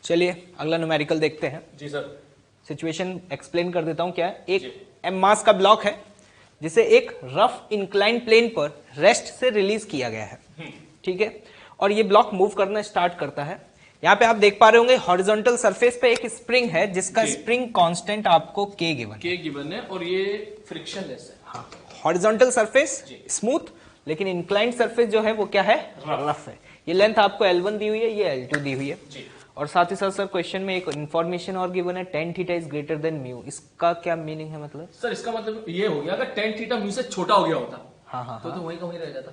चलिए अगला न्यूमेरिकल देखते हैं। जी सर। सिचुएशन एक्सप्लेन कर देता हूं क्या है। एक एम मास का ब्लॉक है जिसे एक रफ इंक्लाइन प्लेन पर रेस्ट से रिलीज किया गया है, ठीक है। और ये ब्लॉक मूव करना स्टार्ट करता है। यहाँ पे आप देख पा रहे होंगे हॉरिजॉन्टल सरफेस पे एक स्प्रिंग है जिसका स्प्रिंग कांस्टेंट आपको के गिवन है और ये फ्रिक्शनलेस है। हाँ, हॉरिजॉन्टल सरफेस स्मूथ, लेकिन इंक्लाइंड सरफेस जो है वो क्या है, रफ है। ये लेंथ आपको L1 दी हुई है, ये L2 दी हुई है जी। और साथ ही साथ सर क्वेश्चन में एक इन्फॉर्मेशन और गिवन है tan theta is greater than mu. इसका क्या मीनिंग है? मतलब सर इसका मतलब ये हो गया अगर tan थीटा म्यू से छोटा हो गया होता हाँ तो वहीं का वहीं रह जाता।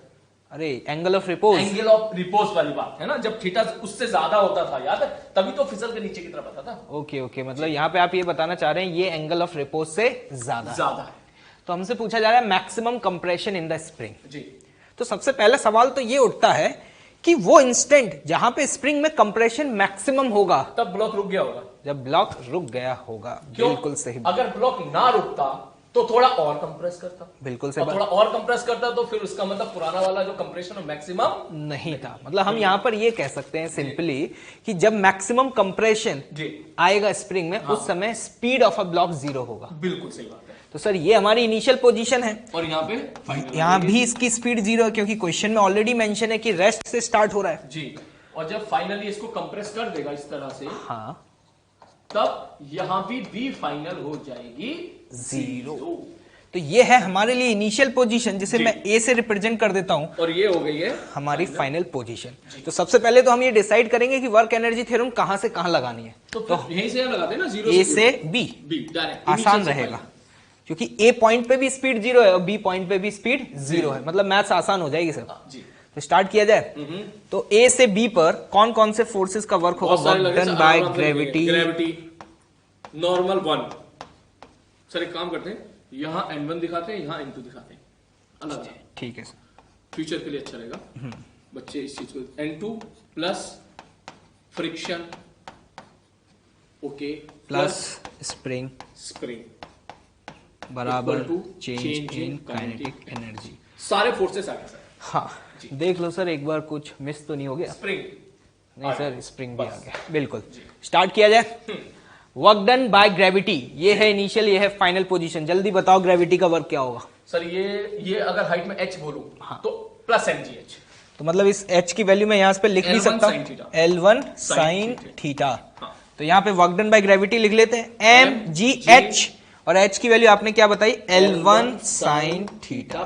अरे angle of repose, angle of repose वाली बात है ना, जब थीटा उससे ज्यादा होता था याद है, तभी तो फिसल के नीचे की तरफ आता था। ओके मतलब यहाँ पे आप ये बताना चाह रहे हैं ये एंगल ऑफ रिपोज से ज्यादा है। तो हमसे पूछा जा रहा है maximum compression in the spring जी। तो सबसे पहला सवाल तो ये उठता है कि वो इंस्टेंट जहां पे स्प्रिंग में कंप्रेशन मैक्सिमम होगा तब ब्लॉक रुक गया होगा, जब ब्लॉक रुक गया होगा। बिल्कुल सही। अगर ब्लॉक ना रुकता तो थोड़ा और कंप्रेस करता। बिल्कुल सही। थोड़ा और कंप्रेस करता तो फिर उसका मतलब पुराना वाला जो कंप्रेशन मैक्सिमम नहीं था। मतलब हम यहाँ पर ये कह सकते हैं सिंपली कि जब मैक्सिमम कंप्रेशन आएगा स्प्रिंग में उस समय स्पीड ऑफ अ ब्लॉक 0 होगा। बिल्कुल सही बात है। तो सर ये हमारी इनिशियल पोजीशन है और यहाँ पे यहाँ भी इसकी स्पीड 0 है क्योंकि क्वेश्चन में ऑलरेडी मेंशन है कि रेस्ट से स्टार्ट हो रहा है जी। और जब फाइनली इसको कंप्रेस कर देगा इस तरह से, हाँ, तब यहां भी बी फाइनल हो जाएगी 0। तो ये है हमारे लिए इनिशियल पोजीशन जिसे मैं ए से रिप्रेजेंट कर देता हूं और ये हो गई है हमारी फाइनल पोजीशन। तो सबसे पहले तो हम ये डिसाइड करेंगे कि वर्क एनर्जी थ्योरम कहां से कहां लगानी है। तो यहीं से लगाते हैं ना, 0 ए से बी डायरेक्ट आसान रहेगा क्योंकि ए पॉइंट पे भी स्पीड 0 है और बी पॉइंट पे भी स्पीड 0 है। मतलब मैथ्स आसान हो जाएगी सर जी। तो स्टार्ट किया जाए। तो ए से बी पर कौन कौन से फोर्सेस का वर्क होगा? Work done by gravity normal 1। Sir एक काम करते हैं, यहां N1 दिखाते हैं, यहां N2 दिखाते हैं अलग। ठीक है सर, फ्यूचर के लिए अच्छा रहेगा बच्चे इस चीज को। N2 plus friction okay plus spring spring बराबर चेंज इन काइनेटिक एनर्जी। सारे फोर्सेस आ गए सर। हाँ देख लो सर एक बार कुछ मिस तो नहीं हो गया? स्प्रिंग नहीं सर, स्प्रिंग भी आ गया। बिल्कुल। स्टार्ट किया जाए। वर्क डन बाय ग्रेविटी, ये है इनिशियल, ये है फाइनल पोजीशन। जल्दी बताओ ग्रेविटी का वर्क क्या होगा? सर ये अगर हाइट में h बोलूं तो प्लस mgh। तो मतलब इस h की वैल्यू मैं यहाँ पे लिख भी सकता हूँ L1 साइन थीटा। तो यहाँ पे वर्क डन बाय ग्रेविटी लिख लेते हैं mgh और h की वैल्यू आपने क्या बताई? L1 साइन थीटा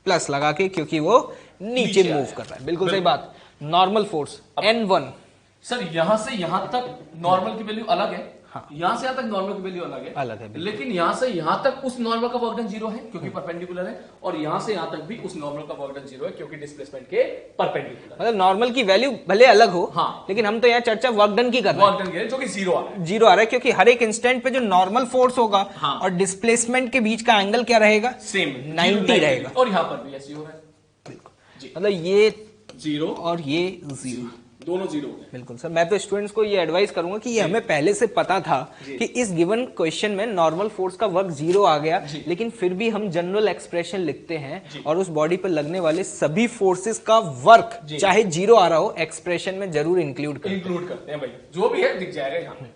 प्लस लगा के क्योंकि वो नीचे मूव कर रहा है। बिल्कुल सही बात। Normal force N1। सर यहां से यहां तक नॉर्मल की वैल्यू अलग है, हाँ। यहां से यहां तक नॉर्मल की वैल्यू अलग है लेकिन यहां से यहां तक उस नॉर्मल का वर्क डन 0 है क्योंकि परपेंडिकुलर है, और यहां से यहां तक भी उस नॉर्मल का वर्क डन 0 है क्योंकि डिस्प्लेसमेंट के परपेंडिकुलर। मतलब नॉर्मल की वैल्यू भले अलग हो, हाँ, लेकिन हम तो यहाँ चर्चा वर्क डन की कर रहे हैं। वर्क डन की जो कि 0 आ रहा है। 0 आ रहा है क्योंकि हर एक इंस्टेंट पे जो नॉर्मल फोर्स होगा, हाँ, और डिस्प्लेसमेंट के बीच का एंगल क्या रहेगा? सेम 90 रहेगा। और यहाँ पर भी ऐसे हो रहा है। मतलब ये 0 और ये 0 दोनों 0 है। बिल्कुल सर। मैं तो स्टूडेंट्स को ये एडवाइस करूंगा कि ये हमें पहले से पता था कि इस गिवन क्वेश्चन में नॉर्मल फोर्स का वर्क 0 आ गया, लेकिन फिर भी हम जनरल एक्सप्रेशन लिखते हैं और उस बॉडी पर लगने वाले सभी फोर्सेस का वर्क चाहे 0 आ रहा हो एक्सप्रेशन में जरूर इंक्लूड करते हैं भाई, जो भी है दिख जाएगा यहाँ।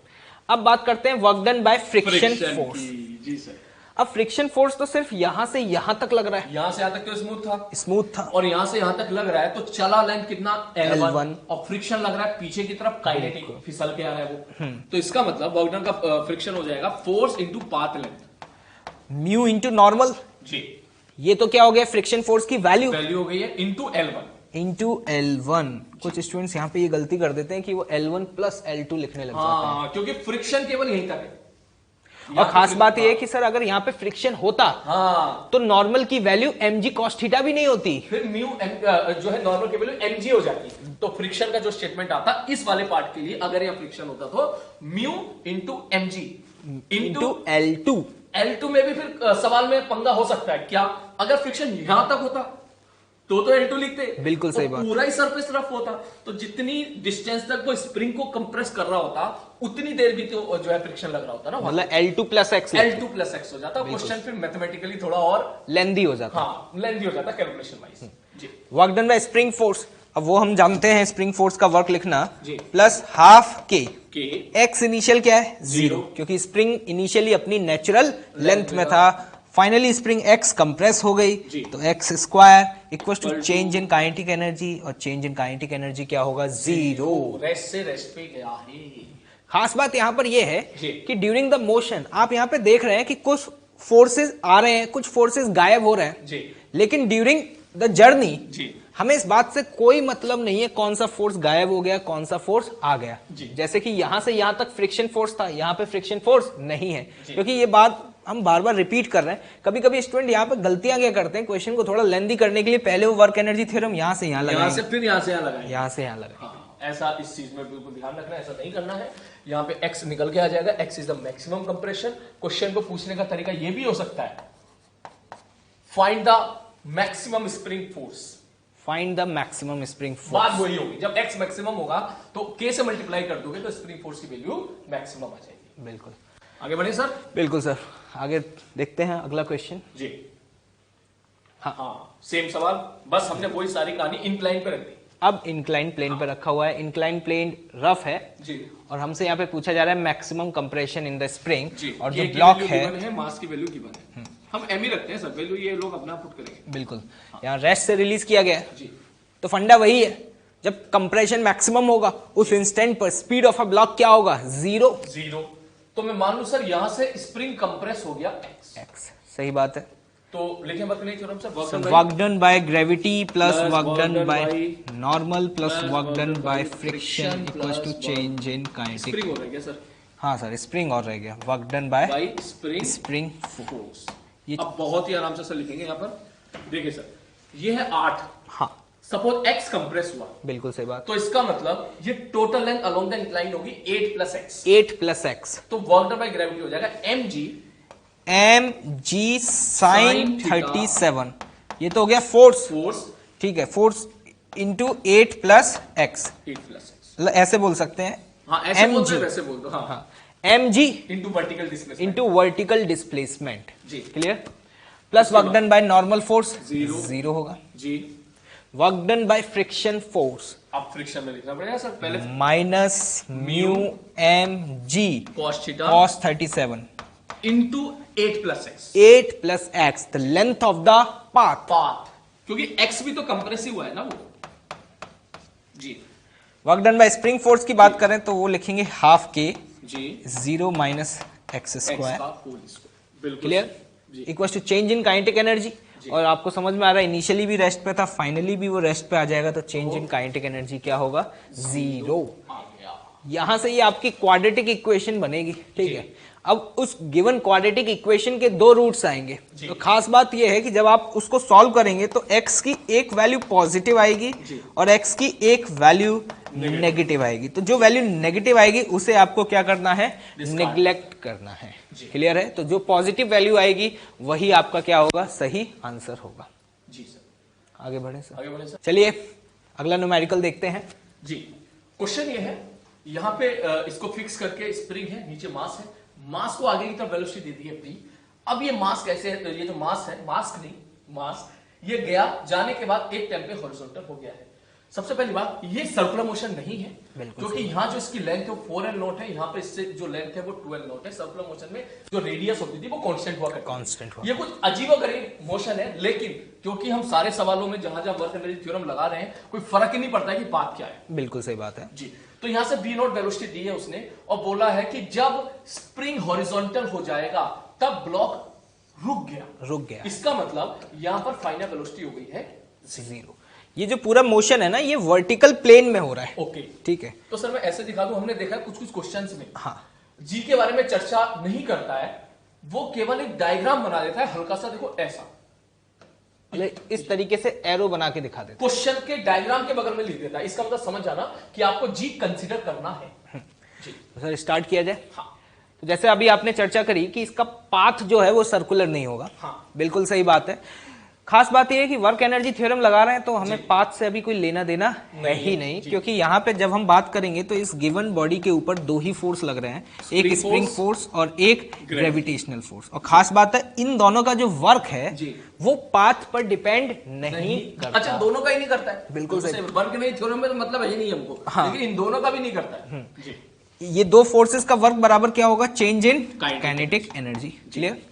अब बात करते हैं work done by friction force. जी सर। अब फ्रिक्शन फोर्स तो सिर्फ यहां से यहां तक लग रहा है, यहां से यहां तक तो स्मूथ था और यहां से यहां तक लग रहा है तो चला लेंथ कितना L1 और फ्रिक्शन लग रहा है पीछे की तरफ काइनेटिक, फिसल के आ रहा है वो। तो इसका मतलब वर्क डन का फ्रिक्शन हो जाएगा force into path length mu into normal जी। ये तो क्या हो गया? फ्रिक्शन फोर्स की वैल्यू हो गई है इनटू L1। कुछ स्टूडेंट्स यहाँ पे ये गलती कर देते हैं कि वो L1 प्लस L2 लिखने लग जाते हैं क्योंकि फ्रिक्शन केवल यहीं तक है। और खास बात यह है कि सर अगर यहाँ पे फ्रिक्शन होता, हाँ, तो नॉर्मल की वैल्यू mg cos थीटा भी नहीं होती, फिर म्यू जो है नॉर्मल की वैल्यू mg हो जाती। तो फ्रिक्शन का जो स्टेटमेंट आता इस वाले पार्ट के लिए, अगर यह फ्रिक्शन होता तो mu into mg into L2 में भी फिर सवाल में पंगा हो सकता है क्या? अगर फ्रिक्शन यहां तक होता तो L2 लिखते। बिल्कुल सही बात। पूरा ही सरफेस रफ होता तो जितनी डिस्टेंस तक वो स्प्रिंग को कंप्रेस कर रहा होता उतनी देर भी तो जो है फ्रिक्शन लग रहा होता ना, मतलब L2 प्लस एक्स हो जाता। क्वेश्चन फिर मैथमेटिकली थोड़ा और लेंदी हो जाता। हाँ, लेंदी हो जाता calculation wise. Work done by spring force अब वो हम जानते हैं स्प्रिंग फोर्स का वर्क लिखना जी। प्लस हाफ के के एक्स इनिशियल क्या है 0, क्योंकि स्प्रिंग इनिशियली अपनी नेचुरल लेंथ में था, फाइनली स्प्रिंग एक्स कंप्रेस हो गई जी। तो x square equal to change in kinetic energy, और चेंज इन काइनेटिक एनर्जी क्या होगा 0। रेस्ट से रेस्ट पे गया है। खास बात यहाँ पर यह है जी। कि ड्यूरिंग द मोशन आप यहाँ पे देख रहे हैं कि कुछ फोर्सेस आ रहे हैं, कुछ फोर्सेस गायब हो रहे हैं जी। लेकिन ड्यूरिंग द जर्नी जी। हमें इस बात से कोई मतलब नहीं है कौन सा फोर्स गायब हो गया, कौन सा फोर्स आ गया। जी। जैसे कि यहां से यहां तक फ्रिक्शन फोर्स था, यहां पे फ्रिक्शन फोर्स नहीं है, क्योंकि ये बात हम बार बार रिपीट कर रहे हैं। कभी कभी स्टूडेंट यहाँ पे गलतियां क्या करते हैं, क्वेश्चन को थोड़ा लेंथी करने के लिए पहले वो वर्क एनर्जी थ्योरम यहां से यहां यहाँ से लगाएंगे, फिर यहाँ से यहाँ लगाएंगे। यहां से यहां लगाएंगे। हाँ, ऐसा इस चीज में बिल्कुल ध्यान रखना है, ऐसा नहीं करना है। यहाँ पे x निकल के आ जाएगा, x is the maximum compression. Question को पूछने का तरीका ये भी हो सकता है, find the maximum spring force. Find the maximum spring बात फोर्स। वही होगी, जब x मैक्सिमम होगा तो k से मल्टीप्लाई कर दोगे तो स्प्रिंग फोर्स की वैल्यू मैक्सिमम आ जाएगी। बिल्कुल, आगे बढ़े सर। बिल्कुल सर, आगे देखते हैं अगला क्वेश्चन। जी हाँ, सेम सवाल, बस हमने वही सारी कहानी इंक्लाइन पे रख दी। अब इंक्लाइन प्लेन पर रखा हुआ है, इंक्लाइन प्लेन रफ है जी। और हमसे यहाँ पे पूछा जा रहा है maximum compression in the spring, जी। और K जो की ब्लॉक वैल्यू है गिवन है, मास की वैल्यू गिवन है, हम एम ही रखते हैं सर, वैल्यू ये लोग अपना पुट करेंगे। बिल्कुल, यहाँ रेस्ट से रिलीज किया गया है जी। तो फंडा वही है, जब कंप्रेशन मैक्सिमम होगा उस इंस्टेंट पर स्पीड ऑफ अ ब्लॉक क्या होगा 0। तो मैं मान लू सर यहाँ से स्प्रिंग कंप्रेस हो गया x, सही बात है। तो लिखें वर्क नहीं theorem sir, work done by gravity plus Plus work work done done by by normal plus plus work work done done by by friction friction equals to plus change in kinetic. Spring हो रहा है sir, हाँ sir, spring और रह गया, work done bye by spring spring force. ये अब बहुत ही आराम से सर लिखेंगे यहाँ पर, देखिए सर ये है 8, हाँ सपोज x कंप्रेस हुआ, बिल्कुल सही बात, तो इसका मतलब ये total length along the incline होगी 8 प्लस x, 8 प्लस एक्स, तो वर्क डन बाय ग्रेविटी हो जाएगा mg m g sine Sin theta 37, ये तो हो गया फोर्स, फोर्स ठीक है, force into 8 plus x, 8 plus x। ऐसे बोल सकते हैं, हाँ ऐसे बोल mg, दो, वैसे बोल दो। हाँ M G into vertical displacement, into vertical displacement, जी। Clear, plus work done by normal force Zero. 0 होगा, जी। Work done by friction force अब फ्रिक्शन में लिखना पड़ेगा सर, पहले minus mu M G cos theta cos 37 into 8 plus x 8 plus X, the length of the path, path, क्योंकि x भी तो कंप्रेसिव हुआ है ना वो। जी। Work done by spring force की बात करें तो वो लिखेंगे हाफ के जी 0 माइनस एक्स x स्क्वायर, का होल स्क्वायर, बिल्कुल क्लियर, जी। Equal to change in kinetic energy. और आपको समझ में आ रहा है इनिशियली भी रेस्ट पे था, फाइनली भी वो रेस्ट पे आ जाएगा, तो चेंज इन काइनेटिक एनर्जी क्या होगा 0। आ गया। यहां से ये आपकी क्वाड्रेटिक इक्वेशन बनेगी, ठीक है। अब उस गिवन क्वाड्रेटिक इक्वेशन के दो रूट्स आएंगे, तो खास बात ये है कि जब आप उसको सॉल्व करेंगे तो x की एक वैल्यू पॉजिटिव आएगी और x की एक वैल्यू नेगेटिव आएगी, तो जो वैल्यू नेगेटिव आएगी उसे आपको क्या करना है, निग्लेक्ट करना है, क्लियर है। तो जो पॉजिटिव वैल्यू आएगी वही आपका क्या होगा, सही आंसर होगा। जी सर, आगे बढ़े सर, आगे बढ़े सर। चलिए अगला न्यूमेरिकल देखते हैं। जी, क्वेश्चन ये है, यहाँ पे इसको फिक्स करके स्प्रिंग है, नीचे मास है, मास को आगे की तरफ वेलोसिटी दे दी है p। अब ये मास कैसे है, तो ये जो मास है, मास्क नहीं मास, ये गया, जाने के बाद एक टाइम पे हॉरिजॉन्टल हो गया है। सबसे पहली बात, ये सर्कुलर मोशन नहीं है, क्योंकि यहाँ जो इसकी लेंथ है वो 4l नॉट है, यहाँ पे इससे जो लेंथ है वो 12 नॉट है। सर्कुलर मोशन में जो रेडियस होती थी वो कांस्टेंट हुआ करती थी, कांस्टेंट हुआ। ये कुछ अजीबोगरीब मोशन है, लेकिन क्योंकि हम सारे सवालों में जहां जहां वर्क एनर्जी थ्योरम लगा रहे हैं, कोई फर्क ही नहीं पड़ता है कि पाथ क्या है। बिल्कुल सही बात है जी। तो यहां से v नॉट वेलोसिटी दी है उसने, और बोला है कि जब स्प्रिंग हॉरिजॉन्टल हो जाएगा तब ब्लॉक रुक गया। इसका मतलब यहां पर फाइनल वेलोसिटी हो गई है 0। ये जो पूरा मोशन है ना, ये वर्टिकल प्लेन में हो रहा है, ओके, ठीक है। तो सर मैं ऐसे दिखा दूं, हमने देखा है कुछ कुछ क्वेश्चंस में हाँ, जी के बारे में चर्चा नहीं करता है, वो केवल एक डायग्राम बना देता है हल्का सा, देखो ऐसा, इस तरीके से एरो बना के दिखा देते क्वेश्चन के डायग्राम के बगल में लिख देता है। इसका मतलब समझ जाना कि आपको जी कंसीडर करना है। जी। तो सर स्टार्ट किया जाए। हाँ। तो जैसे अभी आपने चर्चा करी कि इसका पाथ जो है वो सर्कुलर नहीं होगा, हाँ। बिल्कुल सही बात है। खास बात यह है कि वर्क एनर्जी थ्योरम लगा रहे हैं तो हमें पाथ से अभी कोई लेना देना है ही नहीं, क्योंकि यहाँ पे जब हम बात करेंगे तो इस गिवन बॉडी के ऊपर दो ही फोर्स लग रहे हैं, एक स्प्रिंग फोर्स और एक ग्रेविटेशनल फोर्स। और खास बात है इन दोनों का जो वर्क है वो पाथ पर डिपेंड नहीं करता। अच्छा, दोनों का ही नहीं करता है? बिल्कुल सही। वर्क नहीं थ्योरम में तो मतलब है नहीं हमको, लेकिन इन दोनों का भी नहीं करता है जी। ये दो फोर्सेस का वर्क बराबर क्या होगा? Change in kinetic energy. Clear?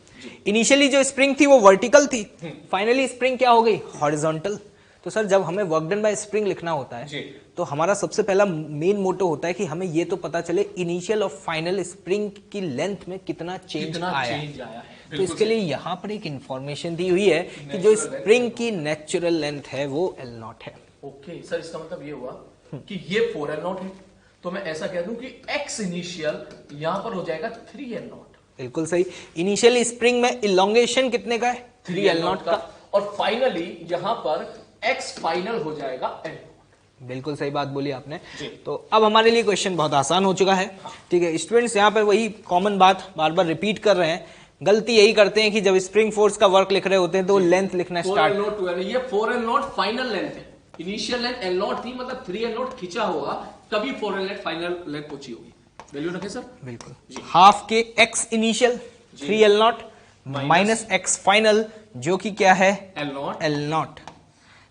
Initially जो स्प्रिंग थी वो वर्टिकल थी, फाइनली स्प्रिंग क्या हो गई? हॉरिजॉन्टल। तो सर जब हमें वर्क डन बाय स्प्रिंग लिखना होता है तो हमारा सबसे पहला मेन मोटो होता है कि हमें ये तो पता चले इनिशियल और फाइनल स्प्रिंग की लेंथ में कितना चेंज आया है। तो इसके लिए यहाँ पर एक इंफॉर्मेशन दी हुई है कि जो स्प्रिंग की नेचुरल लेंथ है वो L0 है। ओके सर, इसका मतलब ये हुआ कि ये 4L0 है, तो मैं ऐसा कह दूं कि x इनिशियल यहां पर हो जाएगा 3L0। बिल्कुल सही। इनिशियली स्प्रिंग में इलोंगेशन कितने का है? 3L0 का। और फाइनली यहां पर x फाइनल हो जाएगा L0। बिल्कुल सही बात बोली आपने। तो अब हमारे लिए क्वेश्चन बहुत आसान हो चुका है। ठीक है स्टूडेंट्स, यहाँ पर वही कॉमन बात बार बार रिपीट कर रहे हैं। गलती यही करते हैं कि जब स्प्रिंग फोर्स का वर्क लिख रहे होते हैं तो लेंथ लिखना स्टार्ट। ये 4L0 फाइनल लेंथ है, इनिशियल लेंथ L0 थी, मतलब 3L0 खींचा होगा तभी 4L0 फाइनल लेंथ पहुंची होगी। वैल्यू रखें सर? बिल्कुल। हाफ के x initial 3L0 minus x final जो कि क्या है? L0।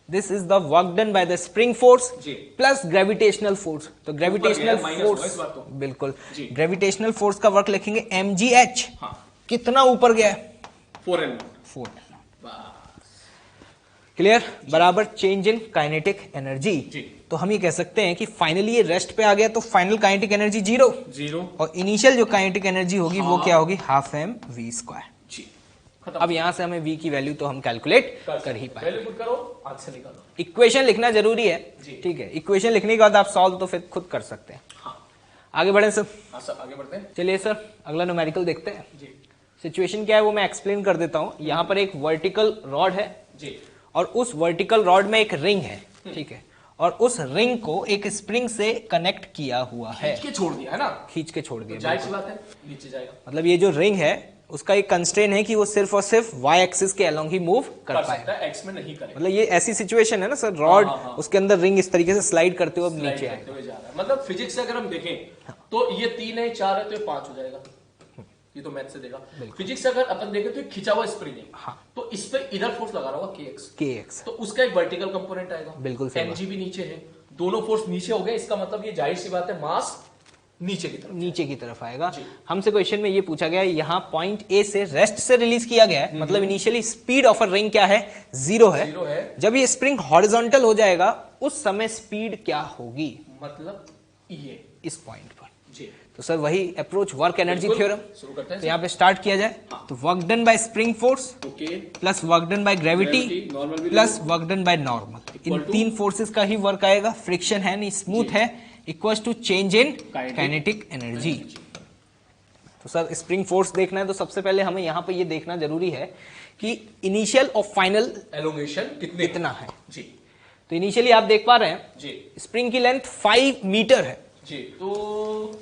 This is the work done by the spring force plus gravitational force. तो ग्रेविटेशनल फोर्स, बिल्कुल ग्रेविटेशनल फोर्स का वर्क लिखेंगे mgh। कितना ऊपर गया है? 4L0। क्लियर? बराबर चेंज इन काइनेटिक एनर्जी। तो हम ये कह सकते हैं कि फाइनली ये रेस्ट पे आ गया तो फाइनल काइनेटिक एनर्जी जीरो और इनिशियल जो काइनेटिक एनर्जी होगी वो क्या होगी? Half mv²। अब यहां से हमें v की वैल्यू तो हम कैलकुलेट कर ही पाए। इक्वेशन लिखना जरूरी है, ठीक है? इक्वेशन लिखने के बाद आप सॉल्व तो फिर खुद कर सकते हैं। आगे बढ़े सर? आगे बढ़ते हैं। चलिए सर अगला न्यूमेरिकल देखते हैं। सिचुएशन क्या है वो मैं एक्सप्लेन कर देता हूं। यहाँ पर एक वर्टिकल रॉड है और उस वर्टिकल रॉड में एक रिंग है, ठीक है? और उस रिंग को एक स्प्रिंग से कनेक्ट किया हुआ है। खींच के छोड़ दिया है ना? खींच के छोड़ दिया। जाहिर सी बात है नीचे जाएगा। मतलब ये जो रिंग है उसका एक कंस्ट्रेन है कि वो सिर्फ और सिर्फ y एक्सिस के अलोंग ही मूव कर पाएगा, एक्स में नहीं करेगा। मतलब ये ऐसी सिचुएशन है ना सर, रॉड उसके अंदर रिंग इस तरीके से स्लाइड करते हुए नीचे आएगा। मतलब फिजिक्स से अगर हम देखें तो ये 3 है, 4 है तो ये 5 हो जाएगा। ये तो मैथ से देगा। फिजिक्स से अगर अपन देखें तो खिंचा हुआ स्प्रिंग है, तो इस पे इधर फोर्स लगा रहा होगा kx, तो उसका एक वर्टिकल कंपोनेंट आएगा। बिल्कुल mg भी नीचे है, दोनों फोर्स नीचे हो गए, इसका मतलब ये जाहिर सी बात है मास नीचे की तरफ आएगा। हमसे क्वेश्चन में ये पूछा गया है यहाँ पॉइंट ए से रेस्ट से रिलीज किया गया है, मतलब initially speed of a ring क्या है? 0 है। जब ये स्प्रिंग हॉरिजॉन्टल हो जाएगा उस समय स्पीड क्या होगी? मतलब ये इस पॉइंट पर। तो सर वही अप्रोच वर्क एनर्जी थ्योरम। तो यहाँ पे स्टार्ट किया जाए तो work done by spring force plus work done by gravity plus work done by normal, इन तीन फोर्सेस का ही वर्क आएगा। फ्रिक्शन है नहीं, स्मूथ है, equals to change in kinetic energy. तो सर स्प्रिंग फोर्स देखना है तो सबसे पहले हमें यहाँ पे ये देखना जरूरी है कि इनिशियल और फाइनल एलोंगेशन कितना है जी। तो इनिशियली आप देख पा रहे हैं जी स्प्रिंग की लेंथ 5 मीटर है जी। तो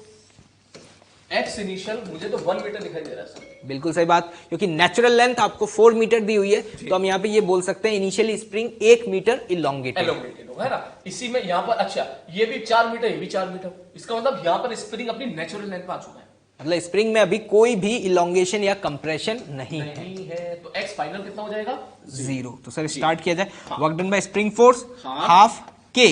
एक्स इनिशियल मुझे तो 1 मीटर दिखाई दे रहा है सर। बिल्कुल सही बात, क्योंकि नेचुरल लेंथ आपको 4 मीटर दी हुई है, तो हम यहाँ पे ये बोल सकते हैं इनिशियली स्प्रिंग 1 मीटर इलोंगेटेड होगा, है ना? इसी में यहाँ पर अच्छा ये भी 4 मीटर, ये भी 4 मीटर, इसका मतलब यहाँ पर स्प्रिंग अपनी नेचुरल लेंथ पे आ चुका है। मतलब स्प्रिंग में अभी कोई भी इलोंगेशन या कंप्रेशन नहीं है। तो एक्स फाइनल कितना हो जाएगा? 0। तो सर स्टार्ट किया जाए। Work done by spring force half के।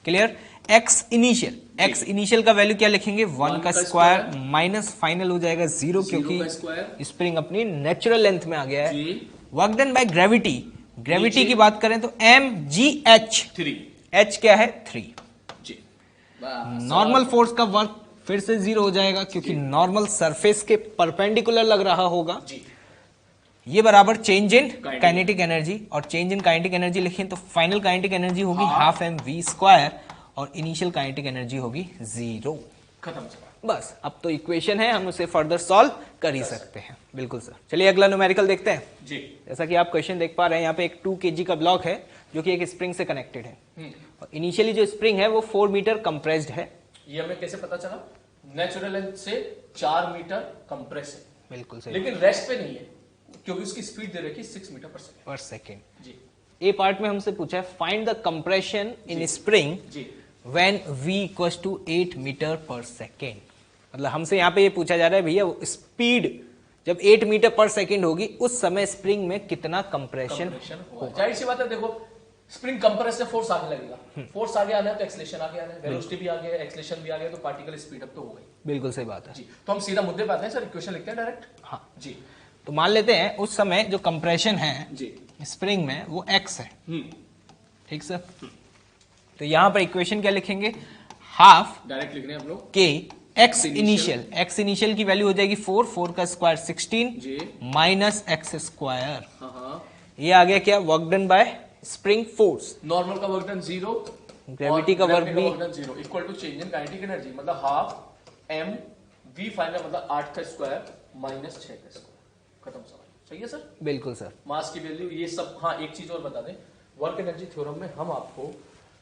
क्लियर? एक्स इनिशियल का वैल्यू क्या लिखेंगे? 1 का स्क्वायर माइनस फाइनल हो जाएगा 0, क्योंकि स्प्रिंग अपनी नेचुरल लेंथ में आ गया है। वर्क डन बाय ग्रेविटी की बात करें तो mgh, h क्या है? 3। नॉर्मल फोर्स का वर्क फिर से 0 हो जाएगा, क्योंकि नॉर्मल सरफेस के परपेंडिकुलर लग रहा होगा। ये बराबर चेंज इन काइनेटिक एनर्जी, और चेंज इन काइनेटिक एनर्जी लिखें तो फाइनल काइनेटिक एनर्जी होगी हाफ mv² और इनिशियल काइनेटिक एनर्जी होगी 0। खत्म। बस अब तो इक्वेशन है, हम उसे फर्दर सॉल्व कर ही सकते हैं। बिल्कुल सर। चलिए अगला न्यूमेरिकल देखते हैं जी। जैसा कि आप क्वेश्चन देख पा रहे हैं यहाँ पे एक 2 kg का ब्लॉक है जो कि एक स्प्रिंग से कनेक्टेड है, और इनिशियली जो स्प्रिंग है वो 4 मीटर कंप्रेस्ड है। ये हमें कैसे पता चला? नेचुरल लेंथ से 4 मीटर कंप्रेस है। बिल्कुल सही। लेकिन रेस्ट पे नहीं है, क्योंकि उसकी स्पीड दे रखी 6 मीटर पर सेकेंड। जी। ए पार्ट में हमसे पूछा है find the compression in spring जी। When v equals to 8 metre per second. मतलब हमसे यहाँ पे ये पूछा जा रहा है भैया स्पीड जब 8 मीटर पर सेकेंड होगी उस समय स्प्रिंग में कितना कंप्रेशन होगा। जाहिर सी बात है, देखो स्प्रिंग कंप्रेस से फोर्स आगे लगेगा, फोर्स आगे आना है तो एक्सेलरेशन आगे आना है, वेलोसिटी भी आगे है, एक्सेलरेशन भी आगे, तो पार्टिकल स्पीड अप तो हो गई। बिल्कुल सही बात है जी। तो हम सीधा मुद्दे पे आते हैं सर, इक्वेशन लिखते हैं डायरेक्ट। हाँ जी। तो मान लेते हैं उस समय जो कंप्रेशन है जी स्प्रिंग में वो x है। ठीक सर। तो यहां पर इक्वेशन क्या लिखेंगे, हाफ डायरेक्ट लिखने हैं हम लोग के x इनिशियल की वैल्यू हो जाएगी 4 का स्क्वायर 16 माइनस एक्स स्क्वायर। ये आ गया क्या, work done by spring force. Normal का वर्क डन 0, ग्रेविटी का वर्क भी 0 equal to change in kinetic energy, मतलब हाफ m v फाइनल मतलब 8 का स्क्वायर माइनस 6 का स्क्वायर। खत्म सवाल। सही है सर। बिल्कुल सर। मास की वैल्यू ये सब। हाँ एक चीज और बता दें, वर्क एनर्जी थ्योरम में हम आपको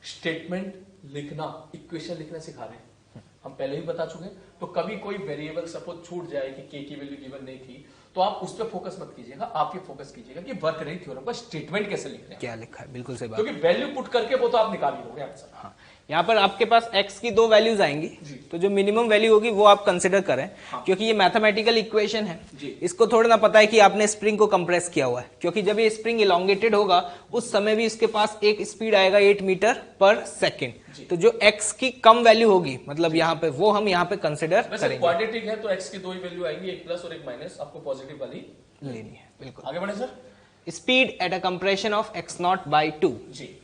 स्टेटमेंट लिखना, इक्वेशन लिखना सिखा रहे हैं, हम पहले ही बता चुके हैं। तो कभी कोई वेरिएबल सपोज छूट जाए कि के की वैल्यू गिवन नहीं थी, तो आप उस पर फोकस मत कीजिएगा, आप ये फोकस कीजिएगा कि वर्क एनर्जी थ्योरम का स्टेटमेंट कैसे लिख रहे हैं, क्या लिखा है। बिल्कुल सही बात। क्योंकि वैल्यू पुट करके वो तो आप निकाल ही लोगे आंसर। हाँ, यहाँ पर आपके पास x की दो वैल्यूज आएंगी, तो जो मिनिमम वैल्यू होगी वो आप कंसिडर करें। हाँ। क्योंकि ये मैथमेटिकल इक्वेशन है, इसको थोड़ा ना पता है कि आपने स्प्रिंग को कंप्रेस किया हुआ है, क्योंकि जब ये स्प्रिंग इलोंगेटेड होगा उस समय भी इसके पास एक स्पीड आएगा 8 मीटर पर सेकेंड। तो जो x की कम वैल्यू होगी मतलब यहाँ पे वो हम यहाँ पे कंसिडर करेंगे। क्वाड्रेटिक है तो x की दो ही वैल्यू आएंगी, एक प्लस और एक माइनस, आपको पॉजिटिव वाली लेनी है। बिल्कुल। आगे बढ़े sir. Speed at a compression of x0/2। जी।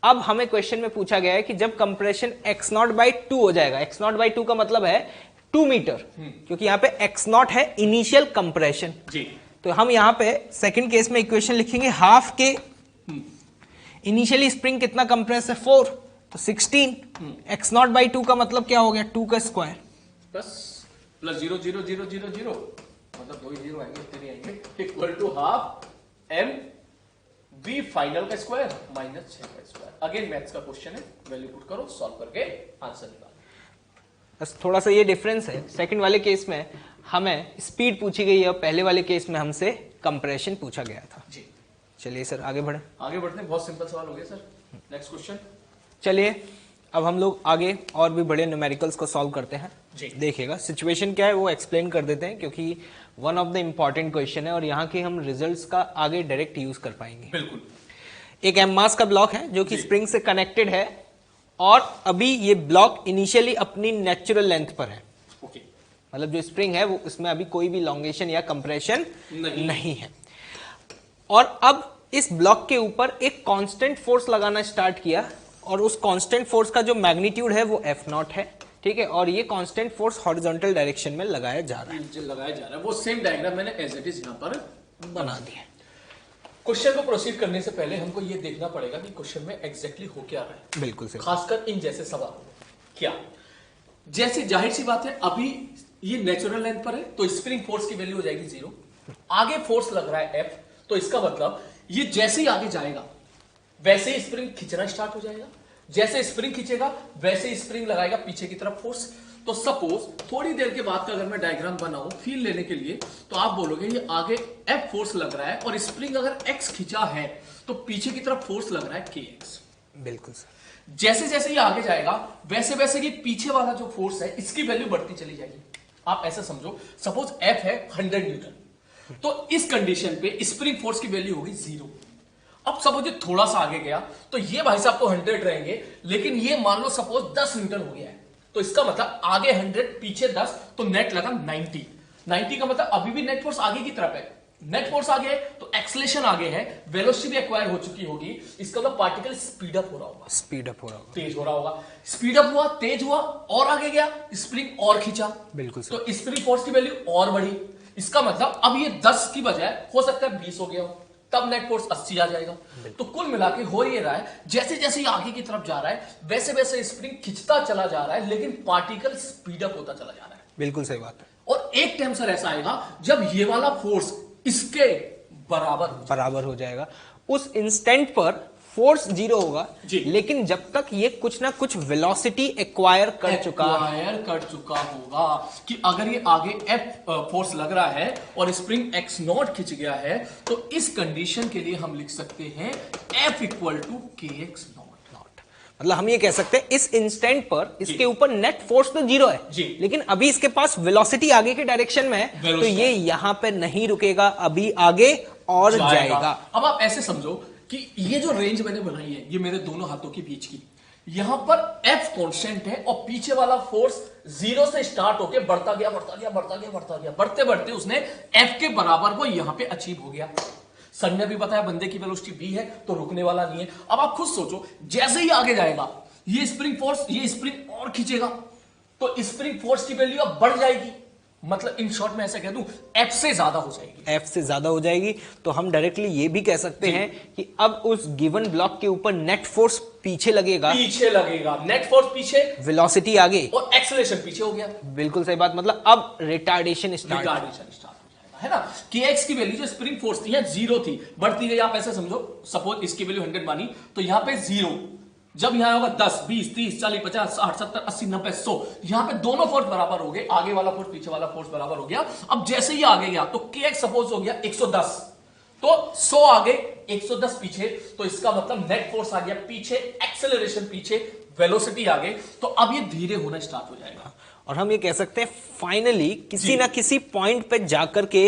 अब हमें क्वेश्चन में पूछा गया है कि जब कंप्रेशन x0/2 हो जाएगा, x0/2 का मतलब है 2 मीटर, क्योंकि यहाँ पे x0 है इनिशियल कंप्रेशन। जी। तो हम यहाँ पे सेकंड केस में इक्वेशन लिखेंगे हाफ के इनिशियली स्प्रिंग कितना कंप्रेस है 4, तो 16 x0/2 का मतलब क्या हो गया 2 का स्क्वायर प्लस 0 0 0 0 0 मतलब 2 जीरो आएंगे, 3 आएंगे, equal to half m v final का स्क्वायर माइनस 6 का स्क्वायर। अगेन मैथ्स का क्वेश्चन है, वैल्यू पुट करो, सॉल्व करके आंसर निकालो। बस थोड़ा सा ये डिफरेंस है, सेकंड वाले केस में हमें स्पीड पूछी गई है, पहले वाले केस में हमसे कंप्रेशन पूछा गया था। जी। चलिए सर आगे बढ़े। आगे बढ़ते हैं, बहुत सिंपल सवाल हो गया सर। Next question. चलिए अब हम लोग आगे और भी बड़े न्यूमेरिकल्स को सॉल्व करते हैं। देखिएगा सिचुएशन क्या है वो एक्सप्लेन कर देते हैं, क्योंकि one of the important question है और यहाँ के हम रिजल्ट्स का आगे डायरेक्ट यूज कर पाएंगे। बिल्कुल। एक एम मास का ब्लॉक है जो कि स्प्रिंग से कनेक्टेड है और अभी ये ब्लॉक इनिशियली अपनी नेचुरल लेंथ पर है। ओके। मतलब जो स्प्रिंग है वो उसमें अभी कोई भी लॉन्गेशन या कंप्रेशन नहीं है। और अब इस ब्लॉक के ऊपर एक कांस्टेंट फोर्स लगाना स्टार्ट किया और उस कांस्टेंट फोर्स का जो मैग्नीट्यूड है वो F0 है। ठीक है, और ये कांस्टेंट फोर्स हॉरिजॉन्टल डायरेक्शन में लगाया जा रहा है। वो सेम डायग्राम मैंने एज इट इज यहाँ पर बना दिया। क्वेश्चन को प्रोसीड करने से पहले हमको ये देखना पड़ेगा कि क्वेश्चन में एग्जैक्टली हो क्या रहा है। बिल्कुल सही। खासकर इन जैसे सवाल क्या, जैसे जाहिर सी बात है अभी ये नेचुरल लेंथ पर है तो स्प्रिंग फोर्स की वैल्यू हो जाएगी 0। आगे फोर्स लग रहा है F, तो इसका मतलब ये जैसे ही आगे जाएगा वैसे ही स्प्रिंग खींचना स्टार्ट हो जाएगा। जैसे स्प्रिंग खींचेगा वैसे स्प्रिंग लगाएगा पीछे की तरफ फोर्स। तो सपोज थोड़ी देर के बाद का अगर मैं डायग्राम बनाऊं फील लेने के लिए, तो आप बोलोगे ये आगे F फोर्स लग रहा है और स्प्रिंग अगर X खींचा है तो पीछे की तरफ फोर्स लग रहा है KX। बिल्कुल सर। जैसे जैसे ये आगे जाएगा वैसे वैसे ये पीछे वाला जो फोर्स है इसकी वैल्यू बढ़ती चली जाएगी। आप ऐसा समझो, सपोज F है 100 न्यूटन, तो इस कंडीशन पे स्प्रिंग फोर्स की वैल्यू होगी 0। अब सपोज ये थोड़ा सा आगे गया तो ये भाई साहब तो 100 रहेंगे, लेकिन ये मान लो सपोज 10 न्यूटन हो गया है, तो इसका मतलब आगे 100 पीछे 10, तो नेट लगा 90। 90 का मतलब अभी भी नेट फोर्स आगे की तरफ है। नेट फोर्स आगे है तो एक्सेलरेशन आगे है, वेलोसिटी भी एक्वायर हो चुकी होगी, इसका मतलब पार्टिकल स्पीड अप हो रहा होगा, तेज हो रहा होगा। स्पीड अप हुआ, तेज हुआ और आगे गया, स्प्रिंग और खींचा। बिल्कुल सर। तो स्प्रिंग फोर्स की वैल्यू और बढ़ी। इसका मतलब अब ये 10 की बजाय हो सकता है 20 हो गया हो, तब नेट फोर्स 80 आ जाएगा। तो कुल मिला के हो ये रहा है जैसे जैसे आगे की तरफ जा रहा है वैसे वैसे स्प्रिंग खिंचता चला जा रहा है, लेकिन पार्टिकल स्पीड अप होता चला जा रहा है। बिल्कुल सही बात है। और एक टाइम सर ऐसा आएगा जब ये वाला फोर्स इसके बराबर हो जाएगा। उस इंस्टेंट पर फोर्स जीरो होगा जी। लेकिन जब तक ये कुछ ना कुछ वेलोसिटी एक्वायर कर चुका होगा कि अगर ये आगे F फोर्स लग रहा है और स्प्रिंग x नॉट खिंच गया है तो इस कंडीशन के लिए हम लिख सकते हैं F equal to kx naught. मतलब हम ये कह सकते हैं इस इंस्टेंट पर इसके ऊपर नेट फोर्स तो जीरो है जी। लेकिन अभी इसके पास वेलोसिटी आगे के डायरेक्शन में है तो ये यहां पे नहीं रुकेगा, अभी आगे और जाएगा। अब आप ऐसे समझो कि ये जो रेंज मैंने बनाई है ये मेरे दोनों हाथों के बीच की, यहां पर F कांस्टेंट है और पीछे वाला फोर्स जीरो से स्टार्ट होके बढ़ता गया, बढ़ते बढ़ते उसने F के बराबर वो यहां पे अचीव हो गया। सर ने भी बताया बंदे की वेलोसिटी v है तो रुकने वाला नहीं है। अब आप खुद सोचो जैसे ही आगे जाएगा ये स्प्रिंग और खींचेगा तो स्प्रिंग फोर्स की वैल्यू अब बढ़ जाएगी, मतलब इन शॉर्ट में ऐसा कह दूं F से ज्यादा हो जाएगी। F से ज्यादा हो जाएगी तो हम डायरेक्टली ये भी कह सकते हैं कि अब उस गिवन ब्लॉक के ऊपर नेट फोर्स पीछे लगेगा, नेट फोर्स पीछे, वेलोसिटी आगे और एक्सेलरेशन पीछे हो गया। बिल्कुल सही बात, मतलब अब रिटार्डेशन स्टार्ट हो जाएगा, है ना। kx की वैल्यू जो स्प्रिंग फोर्स थी यहाँ जीरो थी, बढ़ती गई। आप ऐसे समझो सपोज इसकी वैल्यू 100 मानी तो यहाँ पे जीरो, जब यहाँ होगा 10, 20, 30, 40, 50, 60, 70, 80, 90, 100, यहाँ पे दोनों फोर्स बराबर हो गए, आगे वाला फोर्स पीछे वाला फोर्स बराबर हो गया। अब जैसे ही आगे गया तो kx सपोज हो गया 110, तो 100 आगे 110 पीछे, तो इसका मतलब नेट फोर्स आ गया पीछे, एक्सेलरेशन पीछे, वेलोसिटी आगे, तो अब ये धीरे होना स्टार्ट हो जाएगा। और हम ये कह सकते हैं फाइनली किसी ना किसी पॉइंट पे जाकर के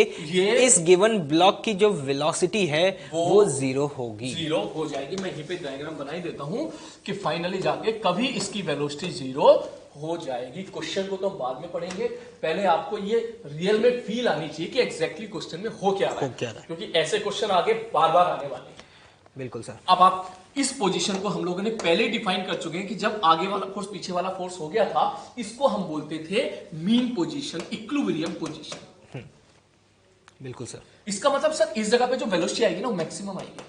इस गिवन ब्लॉक की जो वेलोसिटी है वो जीरो होगी, जीरो हो जाएगी। मैं यहीं पे डायग्राम बना ही देता हूं कि फाइनली जाके कभी इसकी वेलोसिटी जीरो हो जाएगी। क्वेश्चन को तो हम बाद में पढ़ेंगे, पहले आपको ये रियल में फील आनी चाहिए कि एग्जैक्टली क्वेश्चन में हो क्या रहा है, क्योंकि ऐसे क्वेश्चन आगे बार बार आने वाले हैं। बिल्कुल सर। अब आप इस पोजीशन को हम लोगों ने पहले डिफाइन कर चुके हैं कि जब आगे वाला फोर्स पीछे वाला फोर्स हो गया था, इसको हम बोलते थे मीन पोजीशन, इक्विलिब्रियम पोजीशन। बिल्कुल सर। इसका मतलब सर इस जगह पे जो वेलोसिटी आएगी ना वो मैक्सिमम आएगी।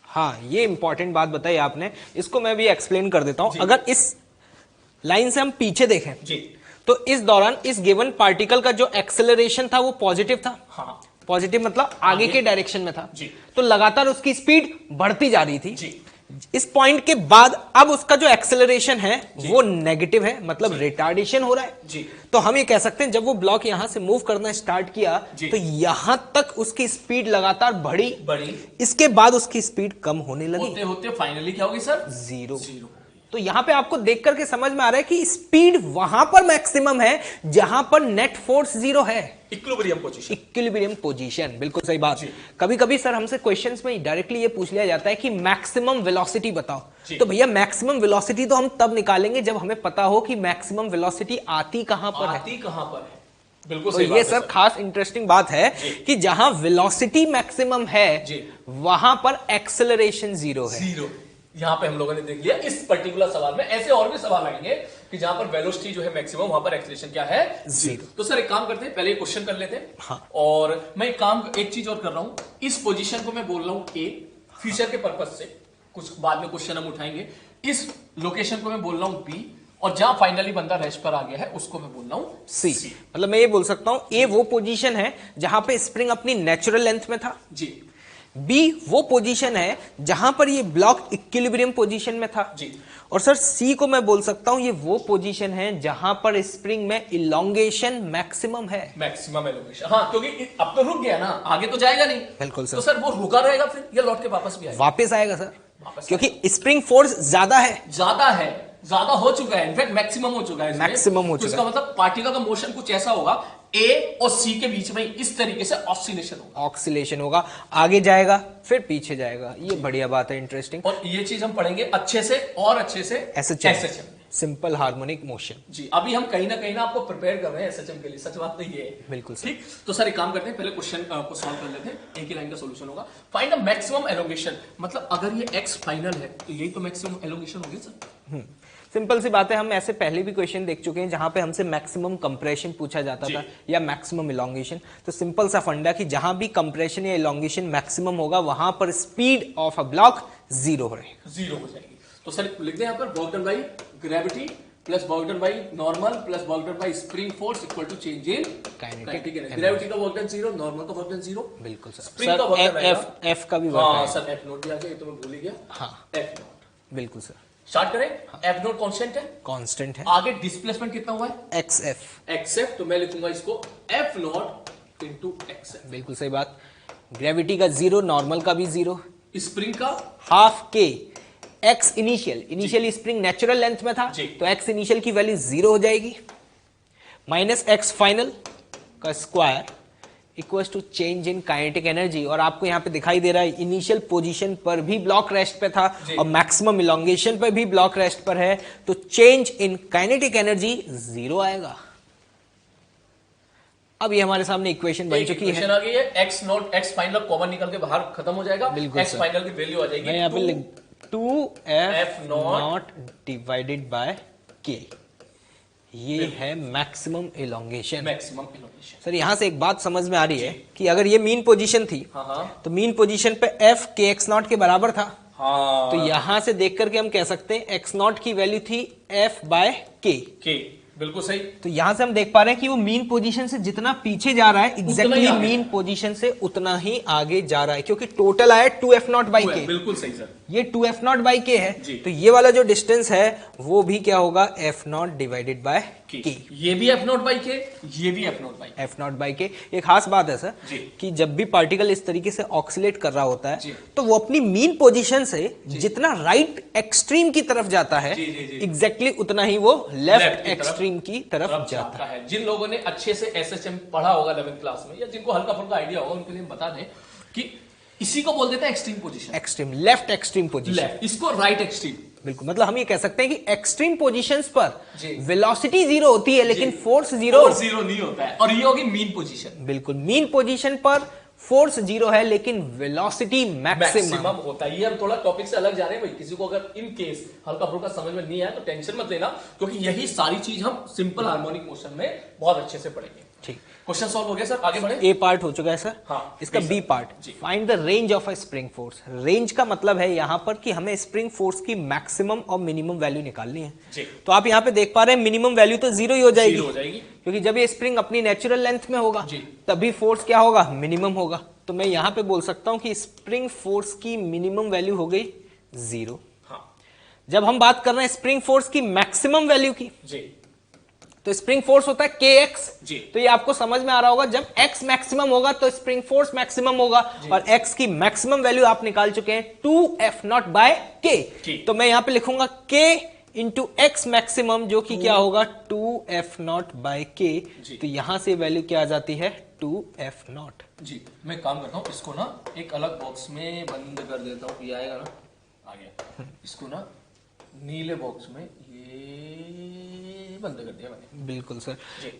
हाँ, ये इंपॉर्टेंट बात बताई आपने, इसको मैं भी एक्सप्लेन कर देता हूं। अगर इस लाइन से हम पीछे देखें जी, तो इस दौरान इस गिवन पार्टिकल का जो एक्सेलरेशन था वो पॉजिटिव था। हाँ, पॉजिटिव मतलब आगे के डायरेक्शन में था जी। तो लगातार उसकी स्पीड बढ़ती जा रही थी जी। इस पॉइंट के बाद अब उसका जो एक्सेलरेशन है वो नेगेटिव है, मतलब रिटार्डेशन हो रहा है जी। तो हम ये कह सकते हैं जब वो ब्लॉक यहां से मूव करना स्टार्ट किया तो यहां तक उसकी स्पीड लगातार बढ़ी, इसके बाद उसकी स्पीड कम होने लगी, होते होते फाइनली क्या होगी सर? जीरो। तो यहां पे आपको देख करके समझ में आ रहा है कि स्पीड वहां पर मैक्सिमम है जहां पर नेट फोर्स जीरो है, इक्विलिब्रियम पोजीशन। बिल्कुल सही बात। कभी कभी सर हमसे क्वेश्चंस में डायरेक्टली ये पूछ लिया जाता है कि मैक्सिमम वेलोसिटी बताओ, तो भैया मैक्सिमम वेलोसिटी तो हम तब निकालेंगे जब हमें पता हो कि मैक्सिमम वेलोसिटी आती कहां पर है। बिल्कुल तो ये सर खास इंटरेस्टिंग बात है कि जहां वेलोसिटी मैक्सिमम है वहां पर एक्सेलरेशन जीरो है। यहां पे हम लोगों ने देख लिया इस पर्टिकुलर सवाल में। ऐसे और भी सवाल आएंगे कि जहां पर वेलोसिटी जो है मैक्सिमम, वहां पर एक्सेलरेशन क्या है? जीरो। तो सर एक काम करते हैं, पहले क्वेश्चन कर लेते हैं। हाँ। और मैं एक चीज और कर रहा हूं, इस पोजीशन को मैं बोल रहा हूं ए, फ्यूचर के पर्पज से कुछ बाद में क्वेश्चन हम उठाएंगे। इस लोकेशन को मैं बोल रहा हूं बी, और जहां फाइनली बंदा रेस्ट पर आ गया है उसको मैं बोल रहा हूं सी। मतलब मैं ये बोल सकता हूं ए वो पोजीशन है जहां पे स्प्रिंग अपनी नेचुरल लेंथ में था जी, बी वो पोजीशन है जहां पर ये ब्लॉक इक्विलिब्रियम पोजीशन में था जी, और सर सी को मैं बोल सकता हूं ये वो पोजीशन है जहां पर स्प्रिंग में इलोंगेशन मैक्सिमम है। मैक्सिमम इलोंगेशन, हाँ, क्योंकि अब तो रुक गया ना, आगे तो जाएगा नहीं। बिल्कुल सर। तो सर वो रुका रहेगा फिर या लौट के वापस भी आएगा? वापस आएगा सर, क्योंकि स्प्रिंग फोर्स ज्यादा है, ज्यादा हो चुका है, इनफैक्ट मैक्सिमम हो चुका है, मैक्सिमम हो चुका है। इसका मतलब पार्टिकल का मोशन कुछ ऐसा होगा ए और सी के बीच में इस तरीके से ऑक्सीलेशन होगा, आगे जाएगा फिर पीछे जाएगा। ये बढ़िया बात है, इंटरेस्टिंग। और ये चीज हम पढ़ेंगे अच्छे से एसएचएम, सिंपल हार्मोनिक मोशन। जी, अभी हम कहीं ना आपको प्रिपेयर कर रहे हैं एसएचएम के लिए, सच बात तो ये है। बिल्कुल ठीक। तो सर एक काम करते हैं, पहले क्वेश्चन को सॉल्व कर लेते हैं। एक ही लाइन का सॉल्यूशन होगा। फाइंड द मैक्सिमम एलोंगेशन, मतलब अगर ये एक्स फाइनल है तो यही तो मैक्सिमम एलोंगेशन होगी सर। सिंपल सी बात है, हम ऐसे पहले भी क्वेश्चन देख चुके हैं जहां पे हमसे मैक्सिमम कंप्रेशन पूछा जाता था या मैक्सिमम इलोंगेशन। तो सिंपल सा फंडा कि जहां भी कंप्रेशन या इलोंगेशन मैक्सिमम होगा वहां पर speed of a block zero हो जाएगी। तो सर लिख दें यहां पर work done by gravity plus work done by normal plus work done by spring force equal to change in kinetic energy. Gravity का वर्क डन 0, नॉर्मल का work done 0। बिल्कुल सर। स्प्रिंग का वर्क डन एफ का भी work हाँ sir, F note भी आ गया, ये तो मैं भूल ही गया। हाँ एफ नोट, बिल्कुल सर। स्टार्ट करें। एफ नोट कांस्टेंट है, कांस्टेंट है। आगे डिस्प्लेसमेंट कितना हुआ है? X F. एक्स एफ, तो मैं लिखूंगा इसको F not into x F. बिल्कुल सही बात। ग्रेविटी का 0, नॉर्मल का भी 0। स्प्रिंग का हाफ के x initial spring natural length में था, तो एक्स इनिशियल की वैल्यू 0 हो जाएगी, माइनस एक्स फाइनल का square equals to change in kinetic energy. और आपको यहां पे दिखाई दे रहा है इनिशियल पोजीशन पर भी ब्लॉक रेस्ट पे था और मैक्सिमम इलोंगेशन पर भी ब्लॉक रेस्ट पर है, तो चेंज इन काइनेटिक एनर्जी 0 आएगा। अब ये हमारे सामने इक्वेशन बन चुकी है। आ गई है, x not x final common निकल के बाहर खत्म हो जाएगा, एक्स फाइनल की वैल्यू आ जाएगी। मैं यहाँ पे 2f नॉट डिवाइडेड बाय के, ये है मैक्सिमम इलोंगेशन। सर यहाँ से एक बात समझ में आ रही है कि अगर ये मीन पोजीशन थी, तो मीन पोजीशन पे f के एक्स नॉट के बराबर था। तो यहां से देख करके हम कह सकते हैं एक्स नॉट की वैल्यू थी f बाय के। बिल्कुल सही। तो यहां से हम देख पा रहे हैं कि वो मीन पोजीशन से जितना पीछे जा रहा है, एग्जैक्टली मीन पोजीशन से उतना ही आगे जा रहा है, क्योंकि टोटल आया 2f नॉट बाई के। बिल्कुल सही सर, ये 2f नॉट बाई के है, तो ये वाला जो डिस्टेंस है वो भी क्या होगा, f नॉट डिवाइडेड बाय के। ये भी f नॉट बाई के, ये भी f not by f not by के। एक खास बात है सर कि जब भी पार्टिकल इस तरीके से ऑक्सीलेट कर रहा होता है, तो वो अपनी मीन पोजीशन से जितना राइट एक्सट्रीम की तरफ जाता है, एग्जैक्टली उतना ही वो लेफ्ट एक्सट्रीम की तरफ जाता है। जिन लोगों ने अच्छे से SHM पढ़ा होगा 11th क्लास में, या जिनको हल्का फुल्का आइडिया होगा, उनके लिए बता दें कि इसी को बोल देते हैं extreme position. Extreme, left extreme position, इसको राइट एक्सट्रीम। बिल्कुल, मतलब हम ये कह सकते हैं कि एक्सट्रीम पोजीशंस पर वेलोसिटी 0 होती है, लेकिन फोर्स 0 नहीं होता है। और ये होगी मीन पोजीशन। बिल्कुल, मीन पोजीशन पर फोर्स 0 है, लेकिन वेलोसिटी मैक्सिमम होता है। ये हम थोड़ा टॉपिक से अलग जा रहे हैं भाई, किसी को अगर इन केस हल्का फुल्का समझ में नहीं आया तो टेंशन मत लेना, क्योंकि यही सारी चीज हम सिंपल हार्मोनिक मोशन में बहुत अच्छे से पढ़ेंगे। ठीक, क्वेश्चन सॉल्व हो गया सर, आगे बढ़े। ए पार्ट हो चुका है सर। हाँ, इसका B part, find the range of a spring force. Range का मतलब है यहां पर कि हमें स्प्रिंग फोर्स की मैक्सिमम और मिनिमम वैल्यू निकालनी है। तो आप यहां पे देख पा रहे हैं मिनिमम वैल्यू तो 0 ही हो जाएगी, क्योंकि जब ये स्प्रिंग अपनी नेचुरल लेंथ में होगा तभी फोर्स क्या होगा, मिनिमम होगा। तो मैं यहां पे बोल सकता हूं कि स्प्रिंग फोर्स की मिनिमम वैल्यू हो गई 0। जब हम बात कर रहे हैं स्प्रिंग फोर्स की मैक्सिमम वैल्यू की, तो स्प्रिंग फोर्स होता है kx। तो ये आपको समझ में आ रहा होगा, जब x मैक्सिमम होगा तो स्प्रिंग फोर्स मैक्सिमम होगा, और x की मैक्सिमम वैल्यू आप निकाल चुके हैं 2f नॉट बाय k। तो मैं यहां पे लिखूंगा k इंटू एक्स मैक्सिमम, जो कि क्या होगा 2f नॉट बाय k। तो यहां से वैल्यू क्या आ जाती है, 2f नॉट। जी, मैं काम करता हूं, इसको ना एक अलग बॉक्स में बंद कर देता हूं। ये आएगा ना, आ गया। इसको ना नीले बॉक्स में ये बंद कर दिया मैंने। बिल्कुल सर,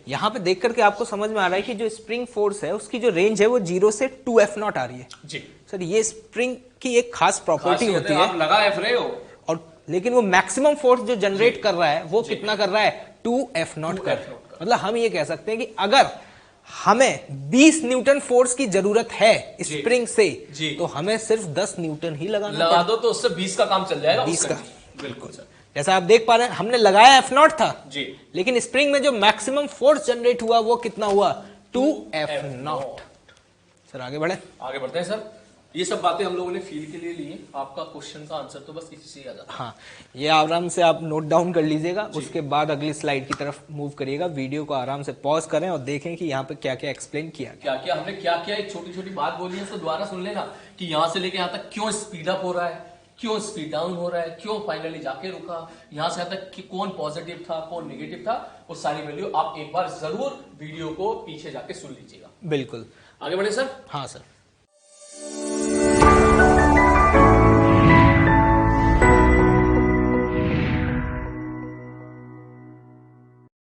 यहाँ पे देख करके आपको समझ में आ रहा है कि जो स्प्रिंग फोर्स है उसकी जो रेंज है वो 0 से 2f नॉट आ रही है। जी सर, ये स्प्रिंग की एक खास प्रॉपर्टी होती है, आप लगा f रहे हो, और लेकिन वो मैक्सिमम फोर्स जो जनरेट कर रहा है वो कितना कर रहा है, 2f नॉट कर। मतलब हम ये कह सकते हैं कि अगर हमें 20 न्यूटन फोर्स की जरूरत है स्प्रिंग से, तो हमें सिर्फ 10 न्यूटन ही लगा दो, तो उससे 20 का काम चल जाएगा। 20 का, बिल्कुल सर। जैसा आप देख पा रहे हैं, हमने लगाया f नॉट था जी, लेकिन स्प्रिंग में जो मैक्सिमम फोर्स जनरेट हुआ वो कितना हुआ, 2f नॉट। सर आगे बढ़े, आगे बढ़ते हैं सर। ये सब बातें हम लोगों ने फील के लिए ली, आपका क्वेश्चन का आंसर तो बस इसी से आ जाता है। हाँ, ये आराम से आप नोट डाउन कर लीजिएगा, उसके बाद अगली स्लाइड की तरफ मूव करिएगा। वीडियो को आराम से पॉज करें और देखें कि यहाँ पे क्या क्या एक्सप्लेन किया, क्या क्या हमने क्या किया। एक छोटी छोटी बात बोली है, उसको दोबारा सुन लेना कि यहाँ से लेके यहाँ तक क्यों स्पीड अप हो रहा है, क्यों स्पीड डाउन हो रहा है, क्यों फाइनली जाके रुका, यहाँ से यहाँ तक कि कौन पॉजिटिव था, कौन नेगेटिव था, वो सारी वैल्यू आप एक बार जरूर वीडियो को पीछे जाके सुन लीजिएगा। बिल्कुल, आगे बढ़े सर। हाँ सर।